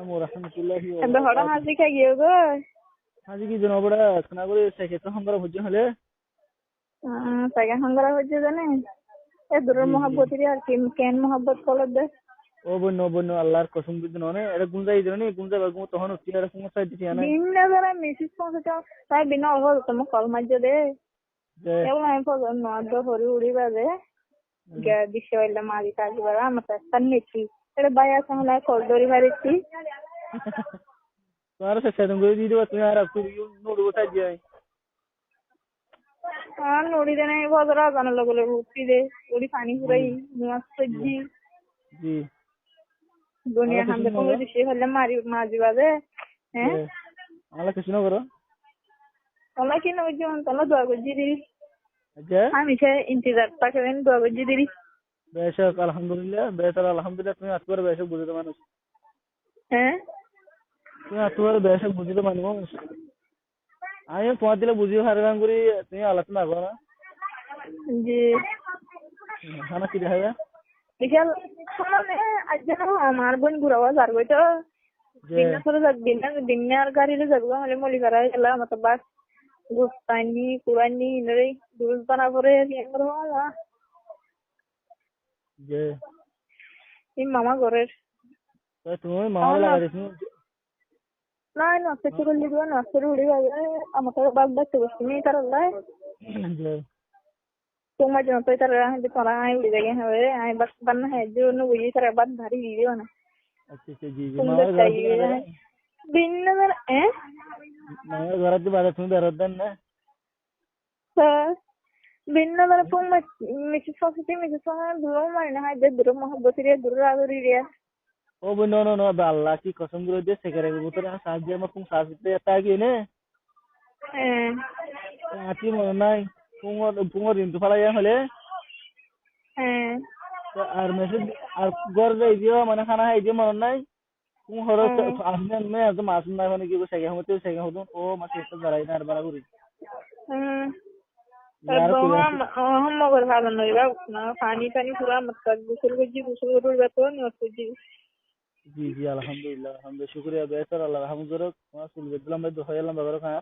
Warahmatullahi Ebe hora wabarakatuh. hazi ka giyo go. Haji ki jono bada kana gore seke to hangara hojje hale. Saga hangara hojje jane. E durur G G mohabbat ri ar ken mohabbat kolod de. ও বন্য আল্লাহর কসম বিদ ননে এটা গুঞ্জাই দিনে গুঞ্জা বাগু তখন টিয়ার সমস্যা দিছি না Binne dara misis ponseta sai binna hol tomo kol majje de. যে Ewa ay po no ado hori uri ba de. Ga dishwalla mari kaji bara mata tannechi. Ere baya samla kol dori bariti. তোমার সে সেদন করে দিয়ে দিবা তুমি আর আপনি node উঠা যায় Nodi de nay bodara jana logole ruti de. Uri pani purai nuas sajji. জি Dunia আল্লাহ কিছু hamde না ko dishi holle mari maji ba de. যে আল্লাহ কিছু না করো Wala ki no jon tala dua go jiri. যে Hamisha intizar takren dua go jiri. বেশক আলহামদুলিল্লাহ বেতার আলহামদুলিল্লাহ তুমি আতবার বেশক বুঝিতে মানুষ তুমি আতবার বেশক বুঝিতে মানুষ আমি তোমার দিলে বুঝিয়ে হারগান করি তুমি আলোচনা করো না জি খানা কি দেখা যায় বিশাল মানে আজকে আমার বোন ঘুরাবা যার তো যে দিন সরে যাক দিনের গাড়িতে যাবো হলে মলি করা গেল মতো বাস গুস্তানি কুরানি নরে দুল বানা পরে যে এই মামা ঘরের তুমি মামারে লাগাই তুমি না নষ্ট করে দিব নষ্ট করে উড়ি আমাকে বাগ বাচ্চা বসছি নেই তার আল্লাহ যে তোমার জন্য তো তারা তোরা আই উড়ি যাগে হবে আই বাস বান্না হয় যে অন্য বুঝি তারা বাদ ভারী দিও না আচ্ছা আচ্ছা জি জি সুন্দর মামার ঘর চাই দিকে না যায় ভিন্ন মামার ঘর দিয়ে বাধা তুমি বেরোত দেন না ভিন্ন ধরে পুংমা মিসেস ফসিটি মিসেস ফসিটি দূর মানে না হয় যে দূর মহব্বতিরে দূর আদরি রে ও বই নো আল্লাহ কি কসম করে দিয়ে সেকারে ভিতরে সাহায্য আমার পুং সাহায্য তা কি নে আতি মনে নাই পুঙর দিন তো ফালাই হলে আর মেসেজ আর ঘর যাই দিও মানে খানা খাই দিও মনে নাই পুং হর আসবেন মে আর মাছ নাই মানে কি সেকে হতো ও মাছ একটা দাঁড়াই না আর বাড়া করি यार कोई हम मगर भागन नहीं बा ना पानी पानी पूरा मतलब गुसल गुसल जातो नहीं और जी जी अल्हम्दुलिल्लाह शुक्रिया बेहतर अल्लाह रहम करो वहां सुन बेदलम में दोहा यल्ला बगर खाया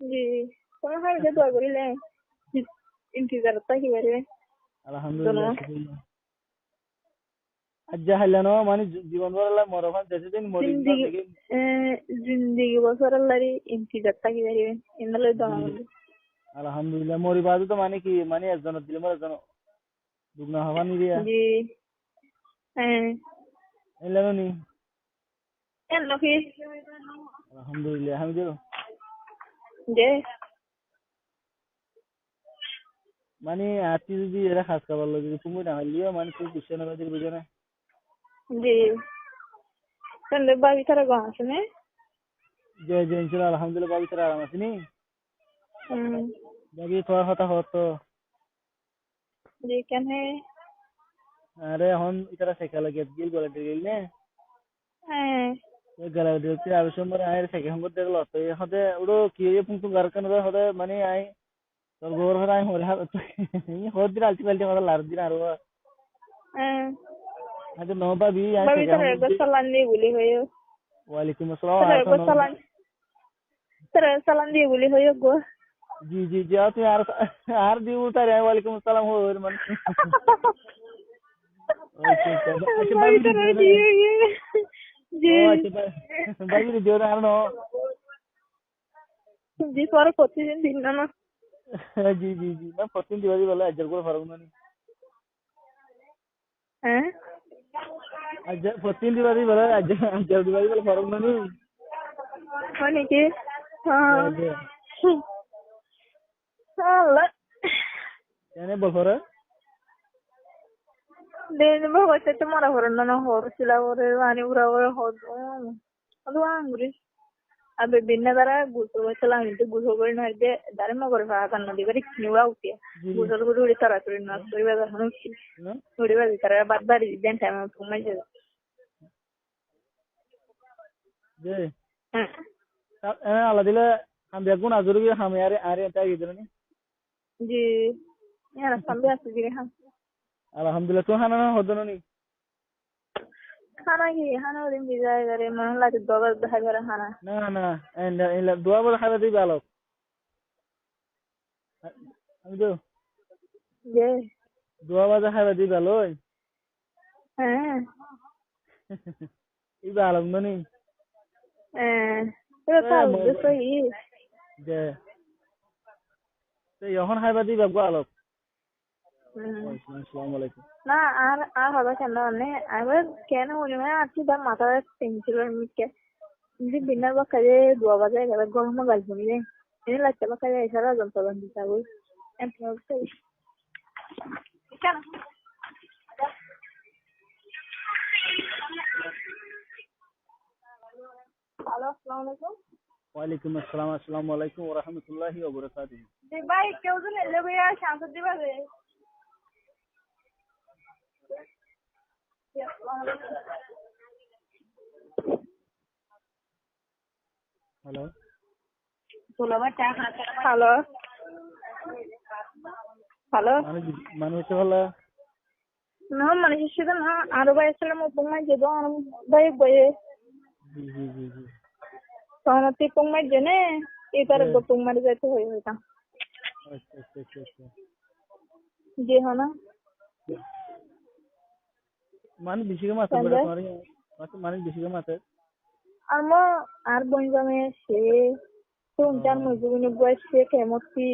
जी कौन है जो दुआ करी ले इंतजार ता ही बारे अल्हम्दुलिल्लाह शुक्रिया আজ্জা হাইলানো মানে জীবন ভর মরফান যেতে দিন মরিন না দেখে जिंदगी बसर अल्लाह इंतजार ता ही बारे इनले दमा আলহামদুলিল্লাহ মরিবাদু তো মানে কি মানে একজন দিলে মর একজন দুগনা হওয়া নি দিয়া জি এলানো নি এলো কি আলহামদুলিল্লাহ আমি দেব যে মানে আতি যদি এরা খাস খাবার লাগে তুমি না হলিও মানে তুই কিছু না বাদের বুঝে না জি সন্ধ্যে বাবি তারা গাছ নে জয় জয় ইনশাআল্লাহ আলহামদুলিল্লাহ বাবি তারা আরাম আছে নি বাবি তোর হতা হতো जी क्या है আরে এখন ইতারা সাইকেল লাগে গিল গলে দিল নে গলা দিতে আবশ্যক মরে আয়ের সাইকেল হঙ্গ দেখলো তো হতে ওড়ো কি পুংতু গারকান হতে মানে আই তোর গোর হতে আই হরে হাত হদ দিন আলতি পালতি মারা লার দিন আর আচ্ছা নো বাবি আই बाबी সাইকেল तारा হঙ্গ को सलाम दी बोली हो ওয়ালাইকুম আসসালাম तारा আর को নো तारा सलाम दी बोली हो गो জি জি জি আপনি আর দি উঠারে ওয়ালাইকুম আসসালাম হো মানে আচ্ছা আচ্ছা बाबी বাবি तारा দি जी जी ও আচ্ছা বাবি দিও না আর নো जी पर प्रतिदिन दिन ना জি জি জি না প্রতিদিন দিবাদি বলে আজর করে ফারুক না हैं আজ প্রতিদিন দিবাদি বলে আজর দিবাদি বলে ফারুক না নি होने के हाँ Allah এনে বল ফরে दिन भगत ते मरा भरन ना हो सिला भरे वाणी उरा भरे हो ಅದು ಅಂಗ್ರಿ ಅಬೆ ಬಿನ್ನ ದರ ಗುಸು ಚಲಾ ಇಂತ ಗುಸು ಬಣ್ಣ ಇದೆ ದರ ಮಗರ ಕನ್ನ ದಿವರಿ ನಿವಾ ಉತ್ಯ ಗುಸು ಗುರು ಉಡಿ ತರ ತುರಿ ನಾ ತುರಿ ಬದ ಹನುಕಿ ತುರಿ ಬದ ತರ ಬದ್ದಾರಿ ಇದ್ದೆನ್ ಟೈಮ್ ತುಂಬಾ ಜೆ যে আল্লাহ দিলে আমি বেগুন আজুরি আমি আরে তাই দিলেনি জি ইয়ারা সামনে আসছে জি হ্যাঁ আলহামদুলিল্লাহ তো হানা হদনো নি hana ki hana din bizay gare man la to dogar daha gare hana না না এলা দোয়া বলে খাইবা দিবে আলোক আমি তো je দোয়া বাজা খাইবা দিবে আলোই eh ইবা আলোক ননি pero tal de soy যে তো এখন খাইবা দিবে গো আলোক আসসালামু আলাইকুম না আর হবে কেন মানে আবার কেন মনে হয় আর কি তার মাথা টেনছিল মিটকে যদি বিনা বাকারে দোয়া বাজায় গেলে গরম গাল শুনি রে এনে লাগতে বাকারে সারা যন্ত্রণ দিতে হবে এমন অবস্থা কেন হ্যালো আসসালামু আলাইকুম ওয়ালাইকুম আসসালাম আসসালামু আলাইকুম ওয়া রাহমাতুল্লাহি ওয়া বারাকাতুহু জি ভাই কেউ তো এলে ভাইয়া শান্ত দিবা রে হ্যালো হ্যালো হ্যালো মানুষ হলো না মানুষের সাথে না আরো ভাই আসলে তোমার যে ভাই বয়ে জি জি জি জি সহমতি তোমার জেনে এবারে তোমার যাইতে হয়ে হইতাম আচ্ছা আচ্ছা আচ্ছা আচ্ছা জি হ্যাঁ না মানে বেশি কে মাথা বড় করে মানে বেশি কে মাথা আর মো আর বঞ্জামে সে তোমার মজুবিনে বয়স সে কেমতি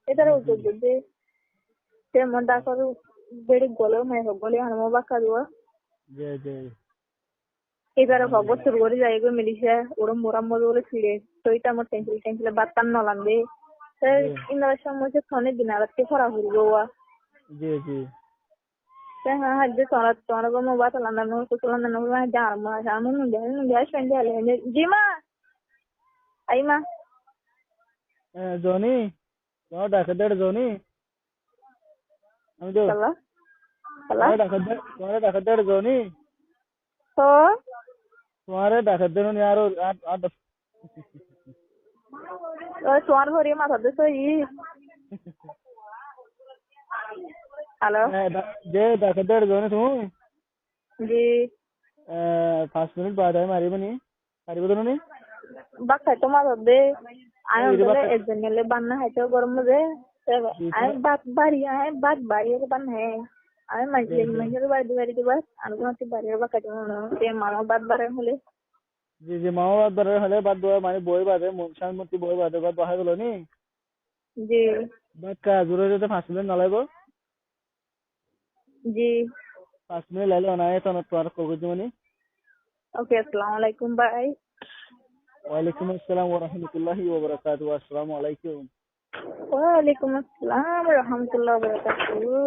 এটার উত্তর দিতে সে মন ডাকার বেড়ে গলে মাই গলে আর মো বাকা দুয়া জি জি এবারে হব শুরু করে যাই গো মিলিশা ওর মোরাম মজা বলে ফিরে তো এটা আমার টেনশন বাতান নলান্দে ইন্দার সময় সে ফোনে দিনারাতে খরা হইল গোয়া জি জি হ্যাঁ হ্যাঁ যে তোরা গো মো বাতা লান্দা নো তো লান্দা নো মা যা মা নো দেয়া সন্ধ্যা হলে জি মা আই মা জনি তোমার ডাকাতের জনি আমি তো হ্যালো তোমার ডাকাতের জনি তো তোমার ডাকাতের নি আর তোমার ঘরে মাথা দেশ হ্যালো যে ডাকাতের জনি তুমি জি 5 মিনিট बाद है मारी बनी পারিব তো নি বাক্কা তোমার হবে আমি বলে একজন মিলে বান্না হাইতে গরম মধ্যে আমি বাত বাড়ি বান হ্যাঁ আমি মাঝে বাড়ি দিবার আর কোনো বাড়ি বাক্কা সে মামা বাত বাড়ে হলে জি জি মামা বাদ বাড়ে হলে বাদ দোয়া মানে বই বাদে শান্তি বই বাদে বাদ বাহাই গেল নি জি বাদ কা জোরে যেতে 5 মিনিট নালাইব জি 5 মিনিট লাইলে না তো তোমার কগজ মানে ওকে আসসালামু আলাইকুম বাই ওয়ালাইকুম আসসালাম ওয়া রাহমাতুল্লাহি ওয়া বারাকাতুহু আসসালামু আলাইকুম ওয়ালাইকুম আসসালাম ওয়া রাহমাতুল্লাহি ওয়া বারাকাতুহু